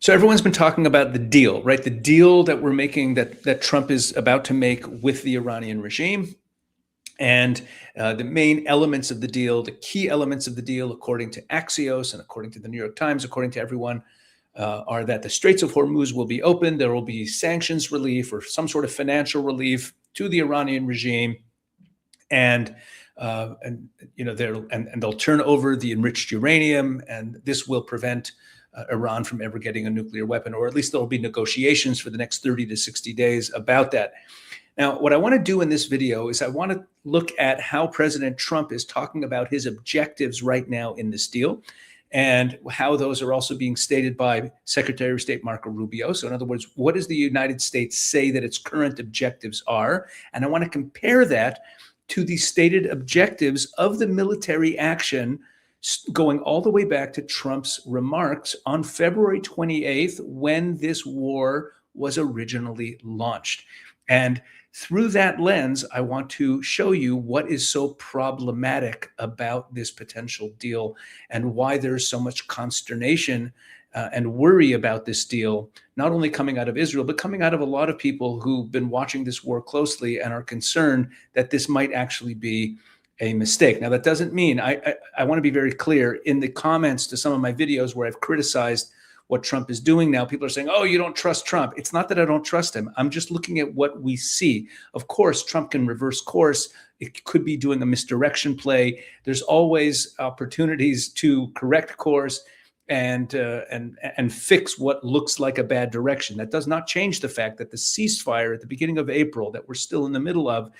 So everyone's been talking about the deal, right? The deal that we're making, that Trump is about to make with the Iranian regime. And the main elements of the deal, the key elements of the deal, according to Axios and according to the New York Times, according to everyone, are that the Straits of Hormuz will be open. There will be sanctions relief or some sort of financial relief to the Iranian regime, and they'll turn over the enriched uranium, and this will prevent Iran from ever getting a nuclear weapon, or at least there'll be negotiations for the next 30 to 60 days about that. Now, what I want to do in this video is I want to look at how President Trump is talking about his objectives right now in this deal, and how those are also being stated by Secretary of State Marco Rubio. So in other words, what does the United States say that its current objectives are? And I want to compare that to the stated objectives of the military action going all the way back to Trump's remarks on February 28th, when this war was originally launched. And through that lens, I want to show you what is so problematic about this potential deal and why there's so much consternation and worry about this deal, not only coming out of Israel, but coming out of a lot of people who've been watching this war closely and are concerned that this might actually be a mistake. Now, that doesn't mean, I want to be very clear, in the comments to some of my videos where I've criticized what Trump is doing now, people are saying, oh, you don't trust Trump. It's not that I don't trust him. I'm just looking at what we see. Of course, Trump can reverse course. It could be doing a misdirection play. There's always opportunities to correct course and fix what looks like a bad direction. That does not change the fact that the ceasefire at the beginning of April that we're still in the middle of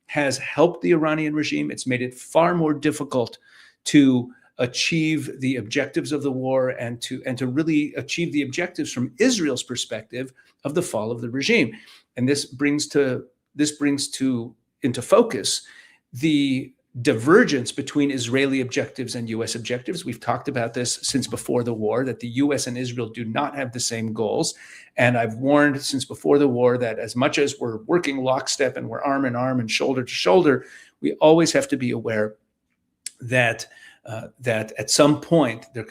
has helped the Iranian regime. It's made it far more difficult to achieve the objectives of the war and to really achieve the objectives from Israel's perspective of the fall of the regime. And this brings into focus the divergence between Israeli objectives and U.S. objectives. We've talked about this since before the war, that the U.S. and Israel do not have the same goals. And I've warned since before the war that as much as we're working lockstep and we're arm in arm and shoulder to shoulder, we always have to be aware that at some point there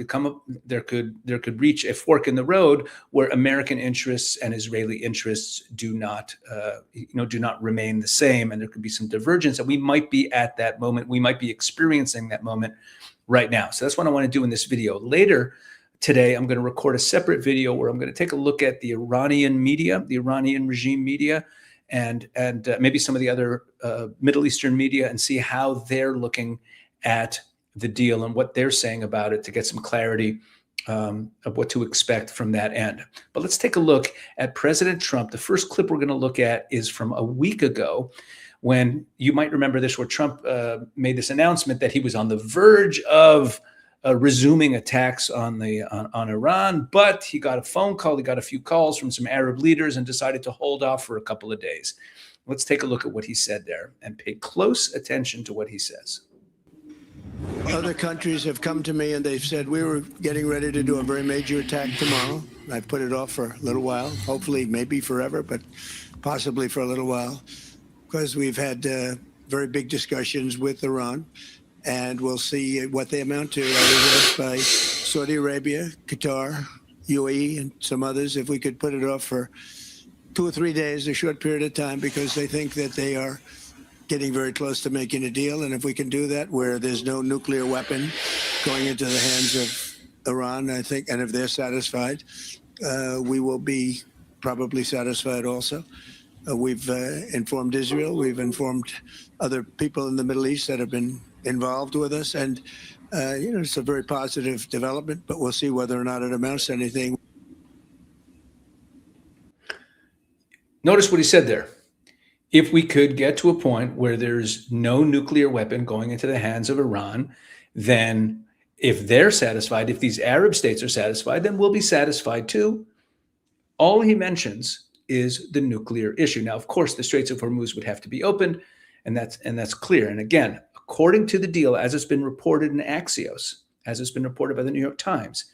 could reach a fork in the road where American interests and Israeli interests do not remain the same, and there could be some divergence, and we might be at that moment. We might be experiencing that moment right now. So that's what I want to do in this video. Later today, I'm going to record a separate video where I'm going to take a look at the Iranian media, the Iranian regime media, and maybe some of the other Middle Eastern media, and see how they're looking at the deal and what they're saying about it, to get some clarity of what to expect from that end. But let's take a look at President Trump. The first clip we're going to look at is from a week ago, when, you might remember this, where Trump made this announcement that he was on the verge of resuming attacks on Iran, but he got a phone call, he got a few calls from some Arab leaders and decided to hold off for a couple of days. Let's take a look at what he said there and pay close attention to what he says. Other countries have come to me and they've said, we were getting ready to do a very major attack tomorrow. I put it off for a little while, hopefully maybe forever, but possibly for a little while, because we've had very big discussions with Iran, and we'll see what they amount to. I was asked by Saudi Arabia, Qatar, UAE, and some others if we could put it off for 2 or 3 days, a short period of time, because they think that they are getting very close to making a deal. And if we can do that where there's no nuclear weapon going into the hands of Iran, I think, and if they're satisfied, we will be probably satisfied also. We've informed Israel, we've informed other people in the Middle East that have been involved with us, and it's a very positive development, but we'll see whether or not it amounts to anything. Notice what he said there. If we could get to a point where there's no nuclear weapon going into the hands of Iran, then if they're satisfied, if these Arab states are satisfied, then we'll be satisfied too. All he mentions is the nuclear issue. Now, of course, the Straits of Hormuz would have to be opened, and that's clear. And again, according to the deal, as it's been reported in Axios, as it's been reported by the New York Times,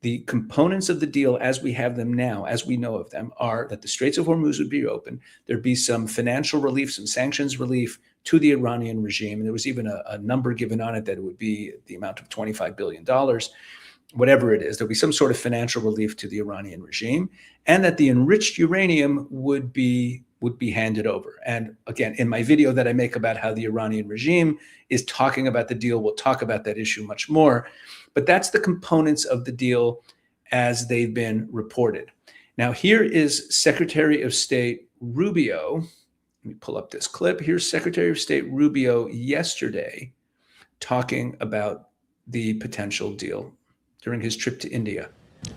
the components of the deal as we have them now, as we know of them, are that the Straits of Hormuz would be open. There'd be some financial relief, some sanctions relief to the Iranian regime. And there was even a number given on it that it would be the amount of $25 billion. whatever it is, there'll be some sort of financial relief to the Iranian regime, and that the enriched uranium would be handed over. And again, in my video that I make about how the Iranian regime is talking about the deal, we'll talk about that issue much more. But that's the components of the deal as they've been reported. Now, here is Secretary of State Rubio. Let me pull up this clip. Here's Secretary of State Rubio yesterday talking about the potential deal during his trip to India.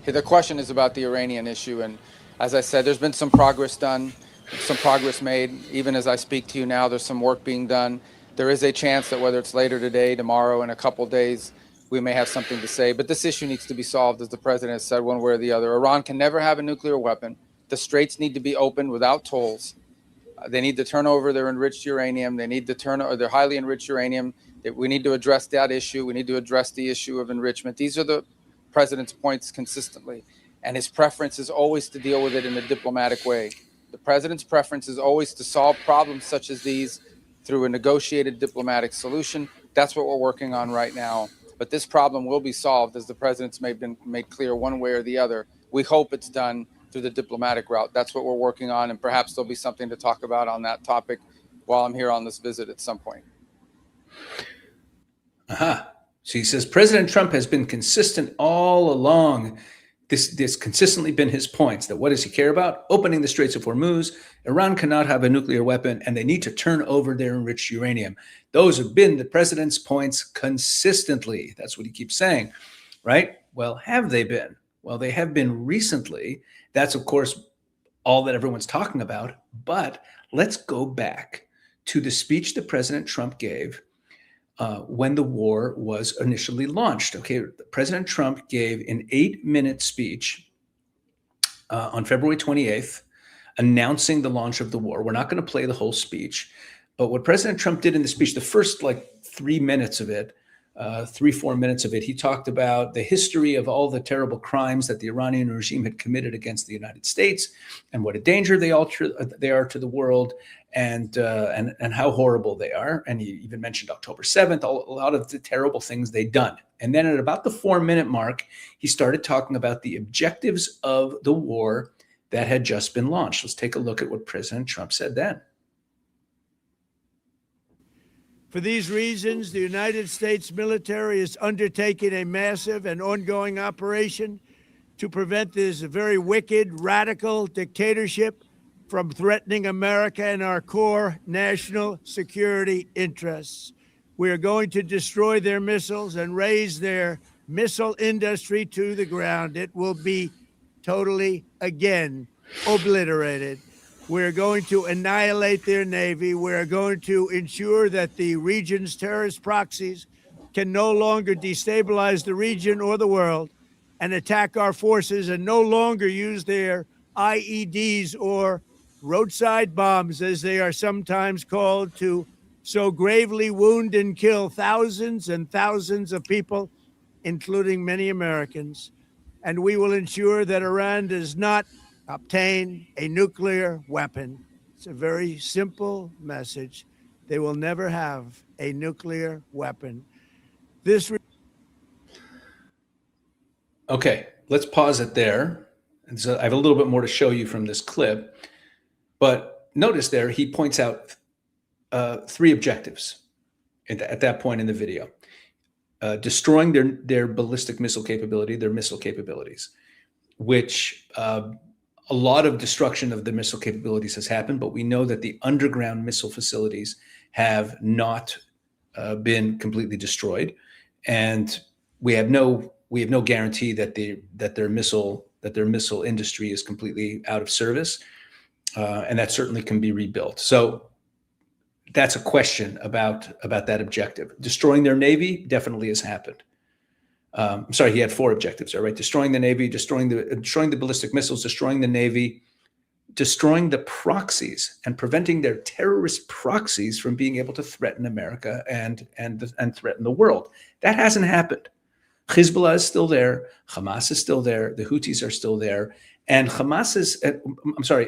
The question is about the Iranian issue. And as I said, there's been some progress done, some progress made. Even as I speak to you now, there's some work being done. There is a chance that whether it's later today, tomorrow, in a couple days, we may have something to say. But this issue needs to be solved, as the president has said, one way or the other. Iran can never have a nuclear weapon. The straits need to be opened without tolls. They need to turn over their enriched uranium. They need to turn over their highly enriched uranium. We need to address that issue. We need to address the issue of enrichment. These are the president's points consistently. And his preference is always to deal with it in a diplomatic way. The president's preference is always to solve problems such as these through a negotiated diplomatic solution. That's what we're working on right now. But this problem will be solved, as the president's made clear, one way or the other. We hope it's done through the diplomatic route. That's what we're working on. And perhaps there'll be something to talk about on that topic while I'm here on this visit at some point. So he says President Trump has been consistent all along. This consistently been his points, that what does he care about? Opening the Straits of Hormuz. Iran cannot have a nuclear weapon, and they need to turn over their enriched uranium. Those have been the president's points consistently. That's what he keeps saying, right? Well, have they been? Well, they have been recently. That's, of course, all that everyone's talking about. But let's go back to the speech that President Trump gave when the war was initially launched. Okay, President Trump gave an 8-minute speech on February 28th, announcing the launch of the war. We're not going to play the whole speech, but what President Trump did in the speech, the first 3 minutes of it, 3-4 minutes of it, he talked about the history of all the terrible crimes that the Iranian regime had committed against the United States, and what a danger they are to the world, and how horrible they are. And he even mentioned October 7th, a lot of the terrible things they'd done. And then at about the 4-minute mark, he started talking about the objectives of the war that had just been launched. Let's take a look at what President Trump said then. For these reasons, the United States military is undertaking a massive and ongoing operation to prevent this very wicked, radical dictatorship from threatening America and our core national security interests. We are going to destroy their missiles and raise their missile industry to the ground. It will be totally, again, obliterated. We're going to annihilate their Navy. We're going to ensure that the region's terrorist proxies can no longer destabilize the region or the world and attack our forces, and no longer use their IEDs or roadside bombs, as they are sometimes called, to so gravely wound and kill thousands and thousands of people, including many Americans. And we will ensure that Iran does not obtain a nuclear weapon. It's a very simple message. They will never have a nuclear weapon. Okay, let's pause it there. And so I have a little bit more to show you from this clip. But notice there, he points out 3 objectives at that point in the video. Destroying their ballistic missile capability, their missile capabilities, which a lot of destruction of the missile capabilities has happened, but we know that the underground missile facilities have not been completely destroyed, and we have no guarantee that their missile industry is completely out of service, and that certainly can be rebuilt. So that's a question about that objective. Destroying their Navy definitely has happened. I'm sorry, he had 4 objectives there, right? Destroying the Navy, destroying the ballistic missiles, destroying the Navy, destroying the proxies, and preventing their terrorist proxies from being able to threaten America and threaten the world. That hasn't happened. Hezbollah is still there. Hamas is still there. The Houthis are still there. And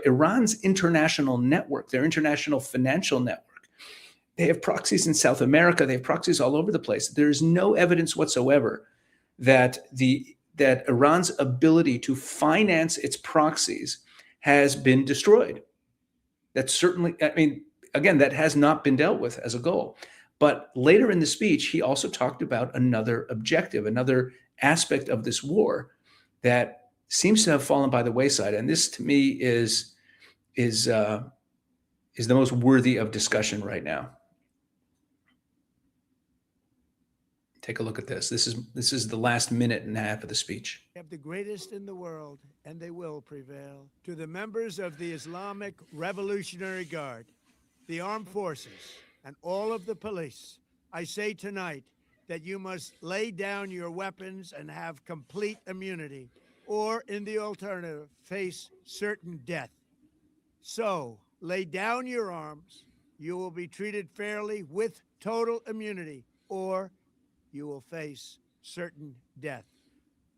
Iran's international network, their international financial network, they have proxies in South America. They have proxies all over the place. There is no evidence whatsoever that the that Iran's ability to finance its proxies has been destroyed. That's certainly, I mean, again, that has not been dealt with as a goal. But later in the speech, he also talked about another objective, another aspect of this war that seems to have fallen by the wayside. And this, to me, is the most worthy of discussion right now. Take a look at this. This is the last minute and a half of the speech. Have the greatest in the world, and they will prevail. To the members of the Islamic Revolutionary Guard, the armed forces, and all of the police, I say tonight that you must lay down your weapons and have complete immunity, or in the alternative, face certain death. So, lay down your arms. You will be treated fairly with total immunity, or you will face certain death.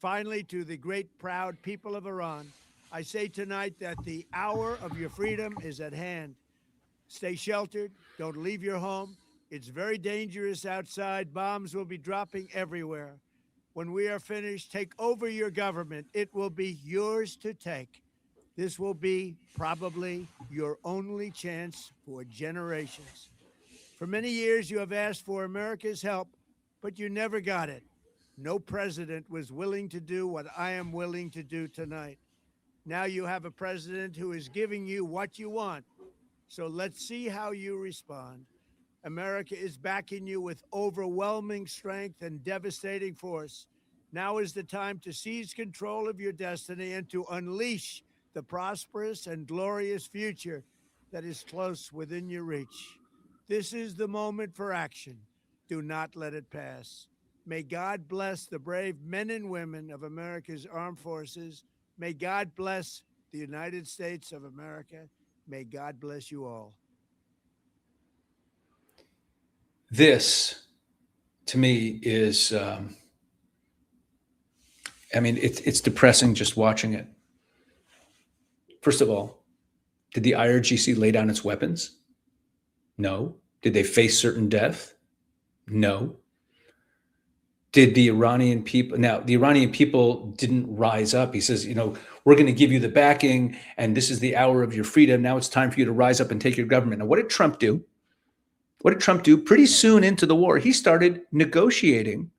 Finally, to the great, proud people of Iran, I say tonight that the hour of your freedom is at hand. Stay sheltered. Don't leave your home. It's very dangerous outside. Bombs will be dropping everywhere. When we are finished, take over your government. It will be yours to take. This will be probably your only chance for generations. For many years, you have asked for America's help, but you never got it. No president was willing to do what I am willing to do tonight. Now you have a president who is giving you what you want. So let's see how you respond. America is backing you with overwhelming strength and devastating force. Now is the time to seize control of your destiny and to unleash the prosperous and glorious future that is close within your reach. This is the moment for action. Do not let it pass. May God bless the brave men and women of America's armed forces. May God bless the United States of America. May God bless you all. This, to me, is, it's depressing just watching it. First of all, did the IRGC lay down its weapons? No. Did they face certain death? No. Did the Iranian people, now the Iranian people didn't rise up. He says, we're going to give you the backing and this is the hour of your freedom. Now it's time for you to rise up and take your government. Now, what did Trump do? What did Trump do? Pretty soon into the war, he started negotiating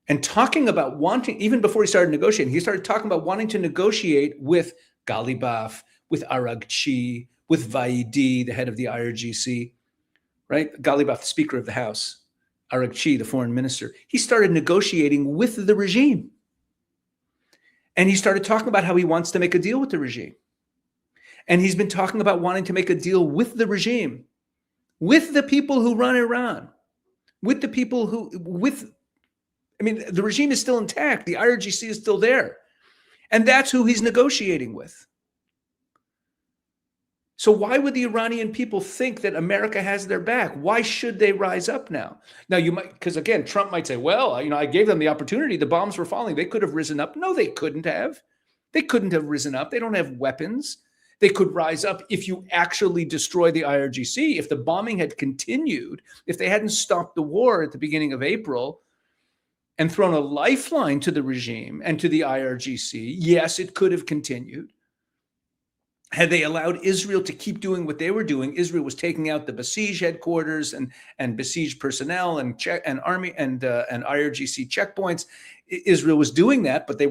and talking about wanting, even before he started negotiating, he started talking about wanting to negotiate with Ghalibaf, with Aragchi, with Vaidi, the head of the IRGC, right? Ghalibaf, the Speaker of the House. Aragchi, the foreign minister, he started negotiating with the regime. And he started talking about how he wants to make a deal with the regime. And he's been talking about wanting to make a deal with the regime, with the people who run Iran, with the people who, the regime is still intact. The IRGC is still there. And that's who he's negotiating with. So why would the Iranian people think that America has their back? Why should they rise up now? Now you might, because again, Trump might say, well, I gave them the opportunity. The bombs were falling. They could have risen up. No, they couldn't have. They couldn't have risen up. They don't have weapons. They could rise up if you actually destroy the IRGC. If the bombing had continued, if they hadn't stopped the war at the beginning of April and thrown a lifeline to the regime and to the IRGC, yes, it could have continued. Had they allowed Israel to keep doing what they were doing, Israel was taking out the Basij headquarters and Basij personnel and army and IRGC checkpoints. Israel was doing that, but they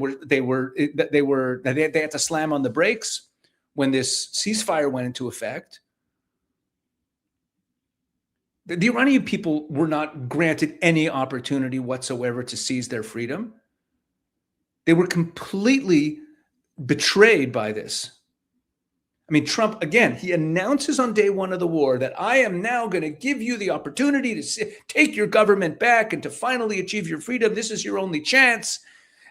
had to slam on the brakes when this ceasefire went into effect. The Iranian people were not granted any opportunity whatsoever to seize their freedom. They were completely betrayed by this. Trump, again, he announces on day one of the war that I am now going to give you the opportunity to take your government back and to finally achieve your freedom. This is your only chance.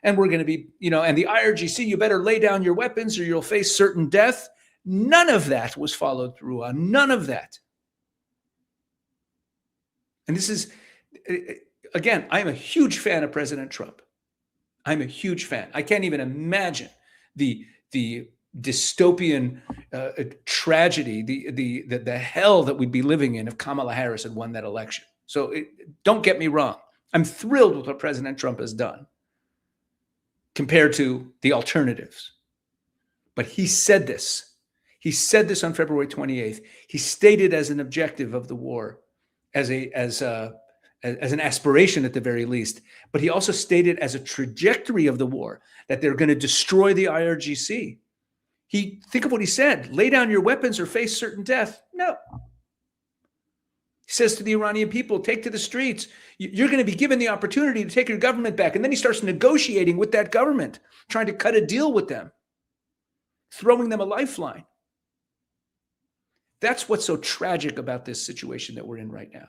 And we're going to be, and the IRGC, you better lay down your weapons or you'll face certain death. None of that was followed through on. None of that. And this is, again, I'm a huge fan of President Trump. I'm a huge fan. I can't even imagine the dystopian tragedy, the hell that we'd be living in if Kamala Harris had won that election. So don't get me wrong. I'm thrilled with what President Trump has done. compared to the alternatives. But he said this. He said this on February 28th. He stated as an objective of the war, as an aspiration at the very least. But he also stated as a trajectory of the war that they're going to destroy the IRGC. Think of what he said: lay down your weapons or face certain death. No. He says to the Iranian people, take to the streets. You're going to be given the opportunity to take your government back. And then he starts negotiating with that government, trying to cut a deal with them, throwing them a lifeline. That's what's so tragic about this situation that we're in right now.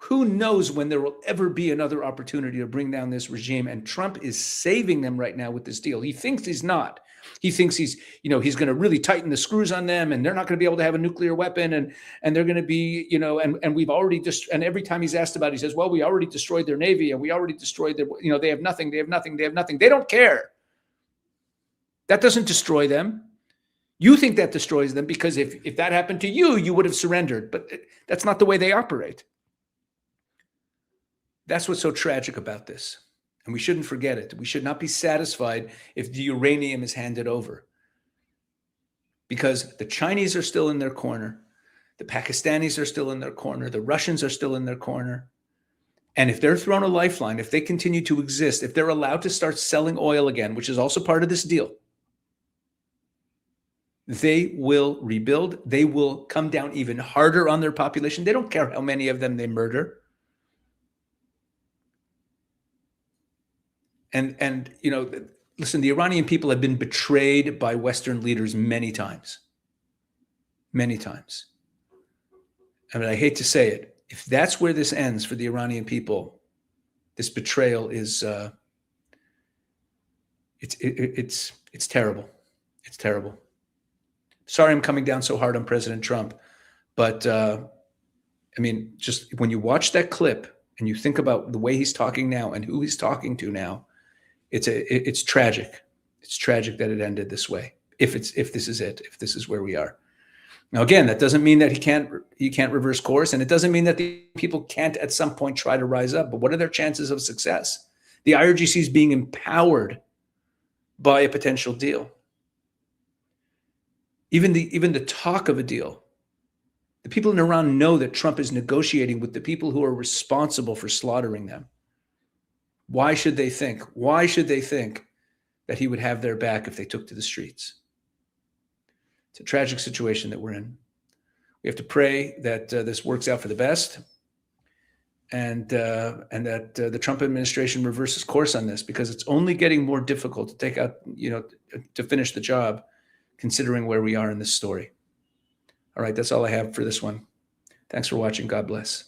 Who knows when there will ever be another opportunity to bring down this regime? And Trump is saving them right now with this deal. He thinks he's not. He thinks he's going to really tighten the screws on them, and they're not going to be able to have a nuclear weapon, and they're going to be, and we've already just, and every time he's asked about it, he says, well, we already destroyed their Navy, and we already destroyed their, they have nothing, they have nothing, they have nothing. They don't care. That doesn't destroy them. You think that destroys them because if that happened to you, you would have surrendered, but that's not the way they operate. That's what's so tragic about this. And we shouldn't forget it. We should not be satisfied if the uranium is handed over. Because the Chinese are still in their corner. The Pakistanis are still in their corner. The Russians are still in their corner. And if they're thrown a lifeline, if they continue to exist, if they're allowed to start selling oil again, which is also part of this deal, they will rebuild. They will come down even harder on their population. They don't care how many of them they murder. And listen, the Iranian people have been betrayed by Western leaders many times. Many times. I mean, I hate to say it. If that's where this ends for the Iranian people, this betrayal is it's terrible. It's terrible. Sorry I'm coming down so hard on President Trump, but just when you watch that clip and you think about the way he's talking now and who he's talking to now, it's tragic. It's tragic that it ended this way. If this is it, if this is where we are. Now, again, that doesn't mean that he can't reverse course, and it doesn't mean that the people can't at some point try to rise up. But what are their chances of success? The IRGC is being empowered by a potential deal. Even the talk of a deal. The people in Iran know that Trump is negotiating with the people who are responsible for slaughtering them. Why should they think that he would have their back if they took to the streets? It's a tragic situation that we're in. We have to pray that this works out for the best, and that the Trump administration reverses course on this, because it's only getting more difficult to take out, to finish the job, considering where we are in this story. All right, that's all I have for this one. Thanks for watching. God bless.